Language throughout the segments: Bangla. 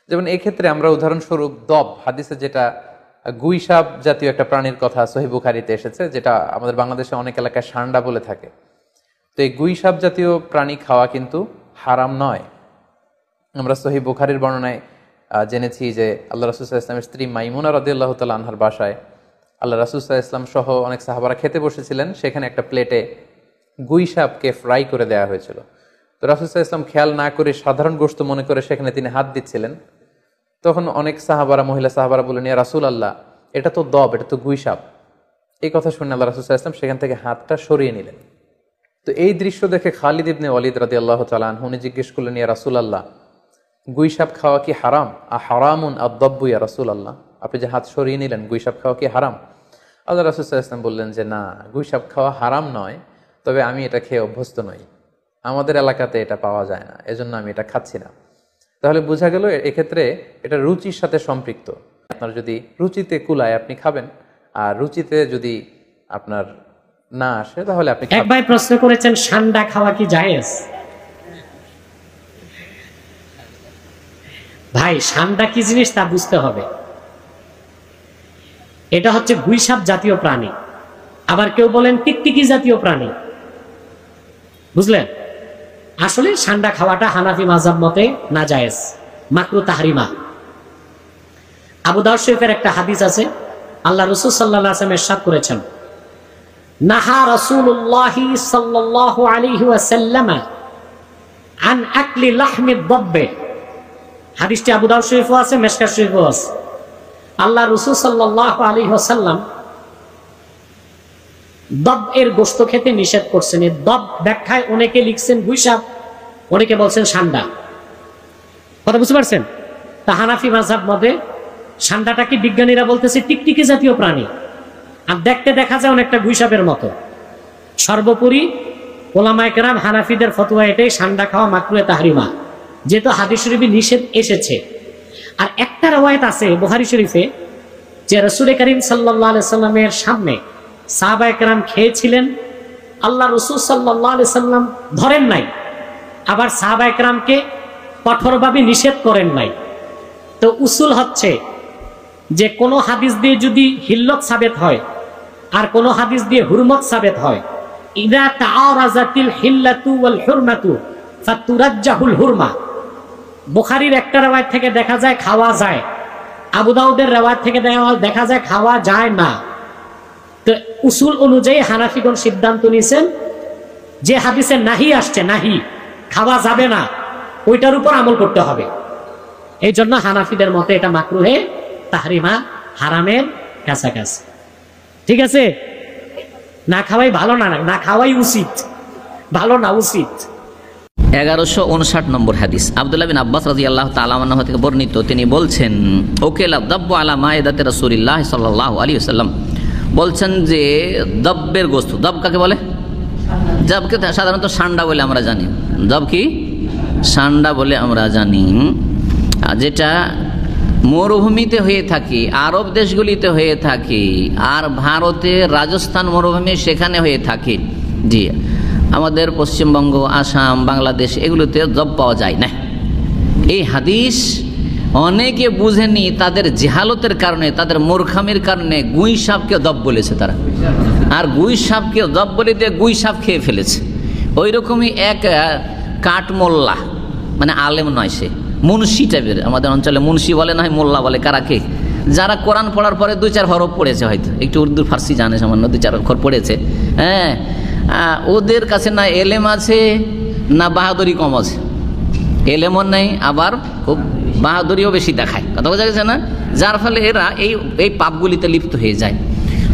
যেমন এই ক্ষেত্রে আমরা উদাহরণস্বরূপ দব, হাদিসে যেটা গুইসাপ জাতীয় একটা প্রাণীর কথা সহিহ বুখারীতে এসেছে, যেটা আমাদের বাংলাদেশে অনেক এলাকায় সান্ডা বলে থাকে। তো এই গুইসাপ জাতীয় প্রাণী খাওয়া কিন্তু হারাম নয়। আমরা সহিহ বুখারীর বর্ণনায় জেনেছি যে আল্লাহ রাসূল সাল্লাল্লাহু আলাইহি ওয়াসাল্লামের স্ত্রী মাইমুনা রাদিয়াল্লাহু তাআলা আনহার বাসায় আল্লাহ রাসূল সাল্লাল্লাহু আলাইহি ওয়াসাল্লাম সহ অনেক সাহাবারা খেতে বসেছিলেন। সেখানে একটা প্লেটে গুইসাপকে ফ্রাই করে দেওয়া হয়েছিল। তো রাসূল সাল্লাল্লাহু আলাইহি ওয়াসাল্লাম খেয়াল না করে সাধারণ গোশত মনে করে সেখানে তিনি হাত দিচ্ছিলেন। তখন অনেক সাহাবারা, মহিলা সাহাবারা বললেন, ইয়া রাসূলুল্লাহ, এটা তো দব, এটা তো গুইসাপ। এই কথা শুনে আল্লাহ রাসূল সাল্লাল্লাহু আলাইহি ওয়াসাল্লাম সেখান থেকে হাতটা সরিয়ে নিলেন। তো এই দৃশ্য দেখে খালিদ ইবনে ওয়ালিদ রাদিয়াল্লাহু তাআলা আনহু উনি জিজ্ঞেস করলেন, ইয়া রাসূলুল্লাহ, গুইসাপ খাওয়া কি হারাম? হারামুন আদ-দাব্বু ইয়া রাসূলুল্লাহ, আপনি যে হাত সরিয়ে নিলেন, গুইসাপ খাওয়া কি হারাম? আল্লাহ রাসূল সাল্লাল্লাহু আলাইহি ওয়াসাল্লাম বললেন যে না, গুইসাপ খাওয়া হারাম নয়, তবে আমি এটা খেয়ে অভ্যস্ত নই, আমাদের এলাকাতে এটা পাওয়া যায় না, এজন্য আমি এটা খাচ্ছি না। তাহলে বোঝা গেল এক্ষেত্রে এটা রুচির সাথে সম্পৃক্ত। আপনার যদি রুচিতে কুলায় আপনি খাবেন, আর রুচিতে যদি আপনার না আসে তাহলে আপনি। এক ভাই প্রশ্ন করেছেন, সান্ডা খাওয়া কি জায়েজ? ভাই, সান্ডা কি জিনিস তা বুঝতে হবে। এটা হচ্ছে গুইসাপ জাতীয় প্রাণী, আবার কেউ বলেন টিকটিকি জাতীয় প্রাণী, বুঝলেন? আসলে সান্ডা খাওয়াটা হানাফি মাযহাব মতে নাজায়েজ, মাকরু তাহরিমা। আবু দাউদ শরীফের একটা হাদিস আছে, আল্লাহ রাসূল সাল্লাল্লাহু আলাইহি ওয়াসাল্লাম ইরশাদ করেছেন, নাহা রাসূলুল্লাহ সাল্লাল্লাহু আলাইহি ওয়াসাল্লাম আন আকলি লাহমিদ দাব্ব। হাদিসটি আবু দাউদ শরীফও আছে, মিশকাত শরীফও আছে। আল্লাহ রাসূল সাল্লাল্লাহু আলাইহি ওয়াসাল্লাম দব এর গোশত খেতে নিষেধ করছেন। এই দব ব্যাখ্যায় অনেকে লিখছেন গুইসাপ, অনেকে বলছেন সান্ডা। কথা বুঝতে পারছেন? তা হানাফি মাযহাব মতে সান্ডাটা কি বিজ্ঞানীরা বলতেছে টিকটিকি জাতীয় প্রাণী, আর দেখতে দেখা যায় অনেকটা গুইসাপের মতো। সর্বোপরি ওলামায়ে কেরাম হানাফিদের ফতোয়া এটাই, সান্ডা খাওয়া মাকরুহে তাহরিমা, যেহেতু হাদিস শরীফে নিষেধ এসেছে। আর একটা রওয়ায়াত আছে বুখারী শরীফে যে রাসূল করিম সাল্লাল্লাহু আলাইহি সাল্লামের সামনে সাহাবায়ে কেরাম খেয়েছিলেন, আল্লাহ রাসূল সাল্লাল্লাহু আলাইহি সাল্লাম ধরেন নাই, আবার সাহাবায়ে কেরামকে কঠোরভাবে নিষেধ করেন নাই। তো উসুল হচ্ছে যে কোনো হাদিস দিয়ে যদি হিল্লত সাবেত হয় আর কোনো হাদিস দিয়ে হুরমত সাবেত হয়, ইদা তাআরাজাতিল হিল্লাতু ওয়াল হুরমাতু ফাতুরাজ্জাহুল হুরমা। বুখারীর একটা রওয়ায়াত থেকে দেখা যায় খাওয়া যায়, আবু দাউদের রওয়ায়াত থেকে দেখা যায় খাওয়া যায় না। তো উসুল অনুযায়ী হানাফিগণ সিদ্ধান্ত নিয়েছেন যে হাদিসে নাহি আসছে, নাহি খাওয়া যাবে না, ওইটার উপর আমল করতে হবে। এই জন্য হানাফিদের মতে এটা মাকরুহে তাহরিমা, হারামের কাছাকাছি। ঠিক আছে? না খাওয়াই ভালো না, না খাওয়াই উচিত, ভালো না, উচিত। 1159 নম্বর হাদিস, আব্দুল্লাহ বিন আব্বাস রাদিয়াল্লাহু তাআলা আনহু থেকে বর্ণিত, তিনি বলছেন, ওকেলা দাব্বু আলা মাইদাতি রাসূলিল্লাহ সাল্লাল্লাহু আলাইহি ওয়াসাল্লাম, বলছেন যে দব্বের গোশত, দব কাকে বলে? দবকে সাধারণত সান্ডা বলে আমরা জানি। দব কি? সান্ডা বলে আমরা জানি, যেটা মরুভূমিতে হয়ে থাকে, আরব দেশগুলিতে হয়ে থাকে, আর ভারতে রাজস্থান মরুভূমি সেখানে হয়ে থাকে। জি, আমাদের পশ্চিমবঙ্গ, আসাম, বাংলাদেশ এগুলোতে দব পাওয়া যায় না। এই হাদিস অনেকে বুঝেনি, তাদের জেহালতের কারণে, তাদের মূর্খামির কারণে গুই সাপকে দব বলেছে তারা, আর গুই সাপকে দব বলে দিয়ে গুই সাপ খেয়ে ফেলেছে। ওই রকমই এক কাঠমোল্লা, মানে আলেম নয়, সে মুন্সি টাইপের, আমাদের অঞ্চলে মুন্সি বলে না হয় মোল্লা বলে, কারাকে, যারা কোরআন পড়ার পরে 2-4 হরফ পড়েছে, হয়তো একটু উর্দু ফার্সি জানে, সামান্য 2-4 অক্ষর পড়েছে, হ্যাঁ, ওদের কাছে না এলেম আছে না বাহাদুরি কম আছে। এলেমও নেই, আবার খুব বাহাদুরিও বেশি দেখায়। কথা বোঝা গেছে না? যার ফলে এরা এই পাপগুলিতে লিপ্ত হয়ে যায়।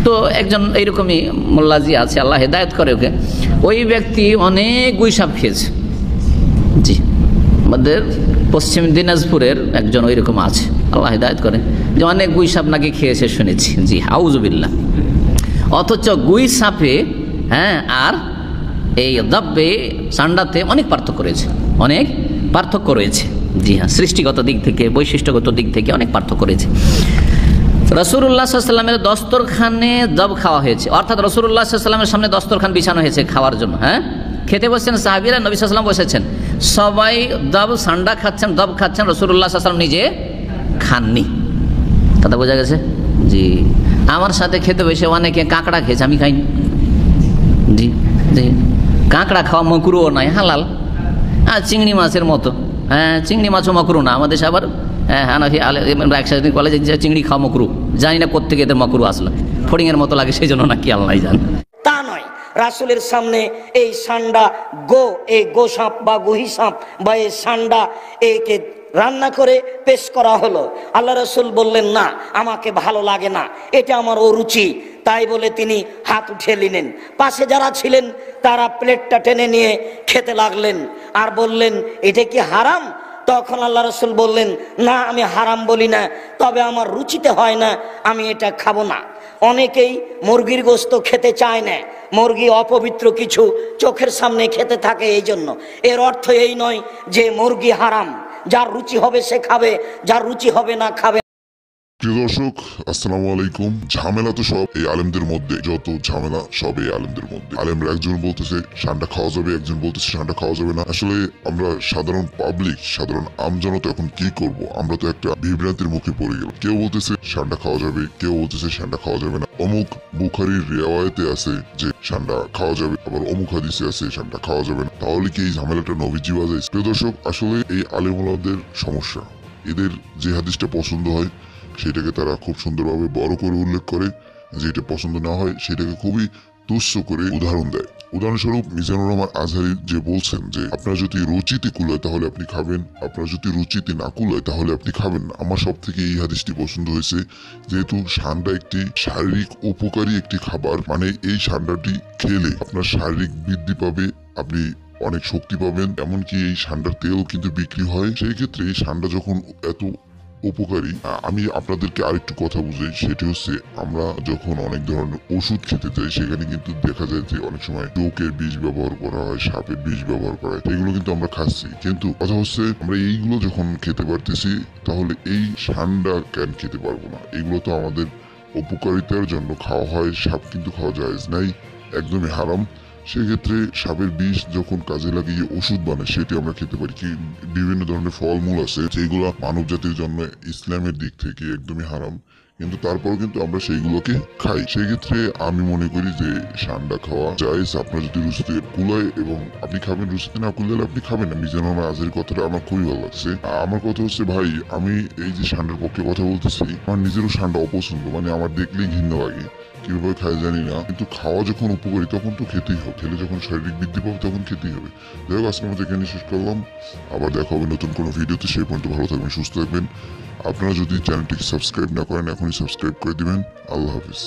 তো একজন এইরকমই মোল্লাজি আছে, আল্লাহ হেদায়েত করে ওকে, ওই ব্যক্তি অনেক গুইসাপ খেয়েছে। জি, আমাদের পশ্চিম দিনাজপুরের একজন ওইরকম আছে, আল্লাহ হেদায়েত করে, যে অনেক গুইসাপ নাকি খেয়েছে শুনেছি। জি, আউযুবিল্লাহ। অথচ গুইসাপে, হ্যাঁ, আর এই দাব্বে, সান্ডাতে অনেক পার্থক্য রয়েছে, অনেক পার্থক্য রয়েছে। জি হ্যাঁ, সৃষ্টিগত দিক থেকে, বৈশিষ্ট্যগত দিক থেকে অনেক পার্থক্য রয়েছে। রাসূলুল্লাহ সাল্লাল্লাহু আলাইহি ওয়াসাল্লামের দস্তরখানে দব খাওয়া হয়েছে, অর্থাৎ রাসূলুল্লাহ সাল্লাল্লাহু আলাইহি ওয়াসাল্লামের সামনে দস্তরখান বিছানো হয়েছে খাওয়ার জন্য। হ্যাঁ, খেতে বসেছেন সাহাবীরা, নবী সাল্লাল্লাহু আলাইহি ওয়াসাল্লাম বসেছেন, সবাই দব সান্ডা খাচ্ছেন, দব খাচ্ছেন, রাসূলুল্লাহ সাল্লাল্লাহু আলাইহি ওয়াসাল্লাম নিজে খাননি। কথা বোঝা গেছে? জি। আমার সাথে খেতে বসে অনেকে কাঁকড়া খেয়েছে, আমি খাইনি। জি জি, কাঁকড়া খাওয়া মকরুও নয়, হালাল। আর চিংড়ি মাছের মতো, হ্যাঁ চিংড়ি মাছও মকরু না। আমাদের সে আবার হানাফি একসাথে কলেজে চিংড়ি খাওয়া মকরু, জানি না কোত্থেকে এদের মকরু আসলো, ফড়িংয়ের মতো লাগে সেই জন্য নাকি আল্লাহ জানে। তা নয়, রাসূলের সামনে এই সান্ডা এই গোসাপ বা গহিসাপ বা এই সান্ডা একে রান্না করে পেশ করা হলো। আল্লাহ রাসূল বললেন, না আমাকে ভালো লাগে না, এটা আমার অরুচি। তাই বলে তিনি হাত উঠিয়ে নিলেন। পাশে যারা ছিলেন তারা প্লেটটা টেনে নিয়ে খেতে লাগলেন আর বললেন, এটা কি হারাম? তখন আল্লাহ রাসূল বললেন, না আমি হারাম বলি না, তবে আমার রুচিতে হয় না, আমি এটা খাবো না। অনেকেই মুরগির গোশত খেতে চায় না, মুরগি অপবিত্র কিছু চোখের সামনে খেতে থাকে। এই জন্য এর অর্থ এই নয় যে মুরগি হারাম। যার রুচি হবে সে খাবে, যার রুচি হবে না খাবে। প্রিয় দর্শক, আসসালামু আলাইকুম। ঝামেলা তো সব এই আলেমদের মধ্যে, যত ঝামেলা সব এই আলেমদের মধ্যে। আলেমরা একজন বলতেছে সান্ডা খাওয়া যাবে, একজন বলতেছে সান্ডা খাওয়া যাবে না। আসলে আমরা সাধারণ পাবলিক, সাধারণ আমজনতা এখন কি করব? আমরা তো একটা বিভ্রান্তির মুখে পড়ে গেলাম। কেউ বলতেছে সান্ডা খাওয়া যাবে, কেউ বলতেছে সান্ডা খাওয়া যাবে না। অমুক বুখারীর রিওয়ায়াতে আছে যে সান্ডা খাওয়া যাবে, আবার অমুক হাদিসে আছে সান্ডা খাওয়া যাবে না। তাহলে কি এই ঝামেলাটা নবীজি বাজাইছে? প্রিয় দর্শক, আসলে এই আলেম ওলামাদের সমস্যা, এদের যে হাদিসটা পছন্দ হয় সেটাকে তারা খুব সুন্দরভাবে বড় করে উল্লেখ করে, যেটা পছন্দ না হয় সেটাকে খুবই তুচ্ছ করে উদাহরণ দেয়। উদাহরণস্বরূপ মিজানুর রহমান আজহারী যে বলছেন যে আপনার যদি রুচিতে কুলায় তাহলে আপনি খাবেন, আপনার যদি রুচিতে না কুলায় তাহলে আপনি খাবেন না। আমার সব থেকে এই হাদিসটি পছন্দ হয়েছে, যেহেতু সান্ডা একটি শারীরিক উপকারী একটি খাবার, মানে এই সান্ডাটি খেলে আপনার শারীরিক বৃদ্ধি পাবে, আপনি অনেক শক্তি পাবেন। এমনকি এই সান্ডার তেল কিন্তু বিক্রি হয়। সেই ক্ষেত্রে এই সান্ডা যখন এত উপকারী, আমি আপনাদেরকে আরেকটু কথা বুঝাই। সেটি হচ্ছে, আমরা যখন অনেক ধরনের ওষুধ খেতে যাই সেখানে কিন্তু দেখা যায় যে অনেক সময় জোকের বিষ ব্যবহার করা হয়, সাপের বিষ ব্যবহার করা হয়, এগুলো কিন্তু আমরা খাচ্ছি। কিন্তু কথা হচ্ছে, আমরা এইগুলো যখন খেতে পারতেছি তাহলে এই সান্ডা কেন খেতে পারবো না? এগুলো তো আমাদের উপকারিতার জন্য খাওয়া হয়। সাপ কিন্তু খাওয়া জায়েজ নাই, একদমই হারাম। সেক্ষেত্রে সাপের বিষ যখন কাজে লাগিয়ে ওষুধ বানায় সেটি আমরা খেতে পারি। কি বিভিন্ন ধরনের ফলমূল আছে যেগুলো মানব জাতির জন্য ইসলামের দিক থেকে একদমই হারাম, কিন্তু তারপর কিন্তু আমরা সেইগুলোকে খাই। সেই ক্ষেত্রে আমি মনে করি যে সান্ডা খাওয়া জায়েজ, আপনার যদি রুচিতে কুলায় এবং আপনি খাবেন, রুচিতে না কুলালে আপনি খাবেন না। মিজানুর রহমান আজহারীর কথাটা আমার খুবই ভালো লাগছে। আমার কথা হচ্ছে, ভাই আমি এই যে সান্ডার পক্ষে কথা বলতেছি, আমার নিজেরও সান্ডা অপছন্দ, মানে আমার দেখলেই ঘৃণা লাগে। কিভাবে খায় জানি না, কিন্তু খাওয়া যখন উপকারী তখন তো খেতেই হবে। খেলে যখন শারীরিক বৃদ্ধি পাবে তখন খেতেই হবে। যাই হোক, আজকের মতো এখানে শেষ করলাম। আবার দেখা হবে নতুন কোনো ভিডিওতে। সেই পর্যন্ত ভালো থাকবেন, সুস্থ থাকবেন। আপনারা যদি চ্যানেলটিকে সাবস্ক্রাইব না করেন এখনই সাবস্ক্রাইব করে দিবেন। আল্লাহ হাফিজ।